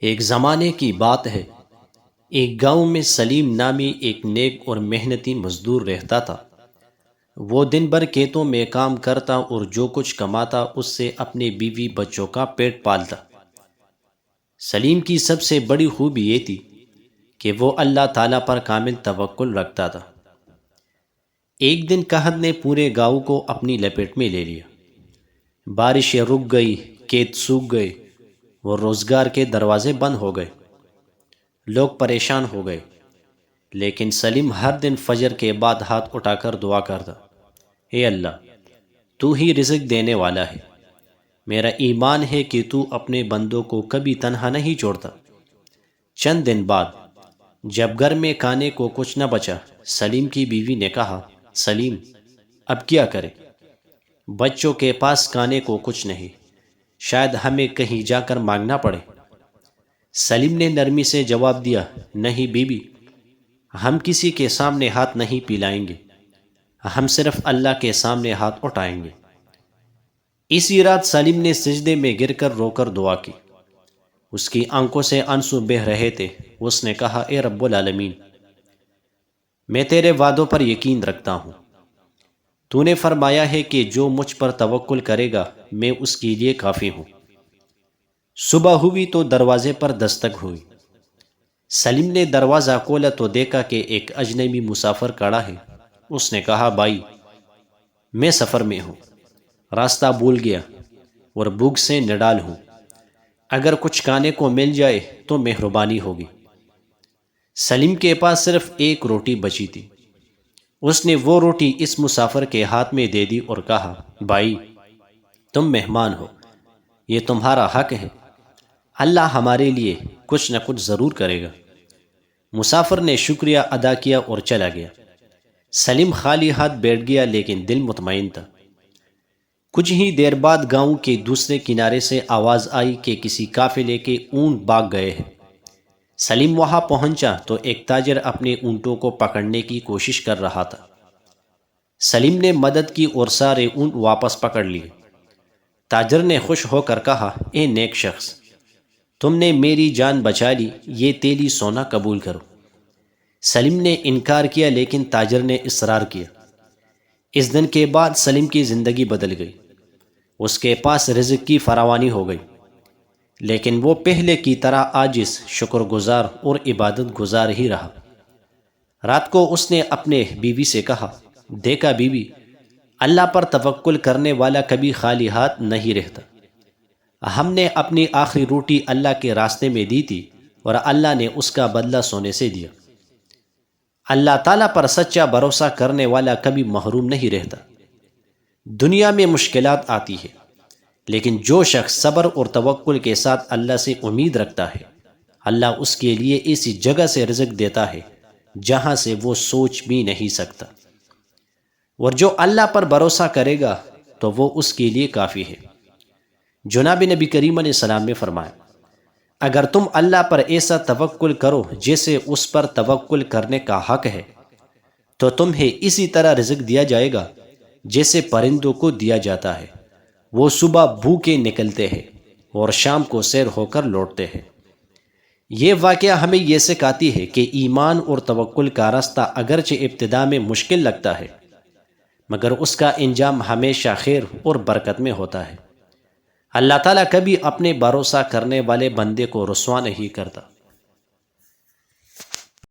ایک زمانے کی بات ہے، ایک گاؤں میں سلیم نامی ایک نیک اور محنتی مزدور رہتا تھا۔ وہ دن بھر کھیتوں میں کام کرتا اور جو کچھ کماتا اس سے اپنے بیوی بچوں کا پیٹ پالتا۔ سلیم کی سب سے بڑی خوبی یہ تھی کہ وہ اللہ تعالیٰ پر کامل توکل رکھتا تھا۔ ایک دن قحط نے پورے گاؤں کو اپنی لپیٹ میں لے لیا۔ بارشیں رک گئی، کھیت سوکھ گئے، وہ روزگار کے دروازے بند ہو گئے، لوگ پریشان ہو گئے۔ لیکن سلیم ہر دن فجر کے بعد ہاتھ اٹھا کر دعا کرتا، اے اللہ، تو ہی رزق دینے والا ہے، میرا ایمان ہے کہ تو اپنے بندوں کو کبھی تنہا نہیں چھوڑتا۔ چند دن بعد جب گھر میں کھانے کو کچھ نہ بچا، سلیم کی بیوی نے کہا، سلیم، اب کیا کرے؟ بچوں کے پاس کھانے کو کچھ نہیں، شاید ہمیں کہیں جا کر مانگنا پڑے۔ سلیم نے نرمی سے جواب دیا، نہیں بیوی، ہم کسی کے سامنے ہاتھ نہیں پھیلائیں گے، ہم صرف اللہ کے سامنے ہاتھ اٹھائیں گے۔ اسی رات سلیم نے سجدے میں گر کر رو کر دعا کی۔ اس کی آنکھوں سے آنسو بہہ رہے تھے۔ اس نے کہا، اے رب العالمین، میں تیرے وعدوں پر یقین رکھتا ہوں۔ تو نے فرمایا ہے کہ جو مجھ پر توکل کرے گا میں اس کے لیے کافی ہوں۔ صبح ہوئی تو دروازے پر دستک ہوئی۔ سلیم نے دروازہ کھولا تو دیکھا کہ ایک اجنبی مسافر کھڑا ہے۔ اس نے کہا، بھائی، میں سفر میں ہوں، راستہ بھول گیا اور بھوک سے نڈال ہوں، اگر کچھ کھانے کو مل جائے تو مہربانی ہوگی۔ سلیم کے پاس صرف ایک روٹی بچی تھی۔ اس نے وہ روٹی اس مسافر کے ہاتھ میں دے دی اور کہا، بھائی، تم مہمان ہو، یہ تمہارا حق ہے، اللہ ہمارے لیے کچھ نہ کچھ ضرور کرے گا۔ مسافر نے شکریہ ادا کیا اور چلا گیا۔ سلیم خالی ہاتھ بیٹھ گیا لیکن دل مطمئن تھا۔ کچھ ہی دیر بعد گاؤں کے دوسرے کنارے سے آواز آئی کہ کسی قافلے کے اونٹ بھاگ گئے ہیں۔ سلیم وہاں پہنچا تو ایک تاجر اپنے اونٹوں کو پکڑنے کی کوشش کر رہا تھا۔ سلیم نے مدد کی اور سارے اونٹ واپس پکڑ لیے۔ تاجر نے خوش ہو کر کہا، اے نیک شخص، تم نے میری جان بچا لی، یہ تیلی سونا قبول کرو۔ سلیم نے انکار کیا لیکن تاجر نے اصرار کیا۔ اس دن کے بعد سلیم کی زندگی بدل گئی۔ اس کے پاس رزق کی فراوانی ہو گئی، لیکن وہ پہلے کی طرح عاجز، شکر گزار اور عبادت گزار ہی رہا۔ رات کو اس نے اپنے بیوی سے کہا، دیکھا بیوی، اللہ پر توکل کرنے والا کبھی خالی ہاتھ نہیں رہتا۔ ہم نے اپنی آخری روٹی اللہ کے راستے میں دی تھی اور اللہ نے اس کا بدلہ سونے سے دیا۔ اللہ تعالیٰ پر سچا بھروسہ کرنے والا کبھی محروم نہیں رہتا۔ دنیا میں مشکلات آتی ہے، لیکن جو شخص صبر اور توکل کے ساتھ اللہ سے امید رکھتا ہے، اللہ اس کے لیے ایسی جگہ سے رزق دیتا ہے جہاں سے وہ سوچ بھی نہیں سکتا۔ اور جو اللہ پر بھروسہ کرے گا تو وہ اس کے لیے کافی ہے۔ جناب نبی کریم علیہ السلام نے فرمایا، اگر تم اللہ پر ایسا توکل کرو جیسے اس پر توکل کرنے کا حق ہے، تو تمہیں اسی طرح رزق دیا جائے گا جیسے پرندوں کو دیا جاتا ہے۔ وہ صبح بھوکے نکلتے ہیں اور شام کو سیر ہو کر لوٹتے ہیں۔ یہ واقعہ ہمیں یہ سکھاتی ہے کہ ایمان اور توکل کا راستہ اگرچہ ابتدا میں مشکل لگتا ہے، مگر اس کا انجام ہمیشہ خیر اور برکت میں ہوتا ہے۔ اللہ تعالیٰ کبھی اپنے بھروسہ کرنے والے بندے کو رسوا نہیں کرتا۔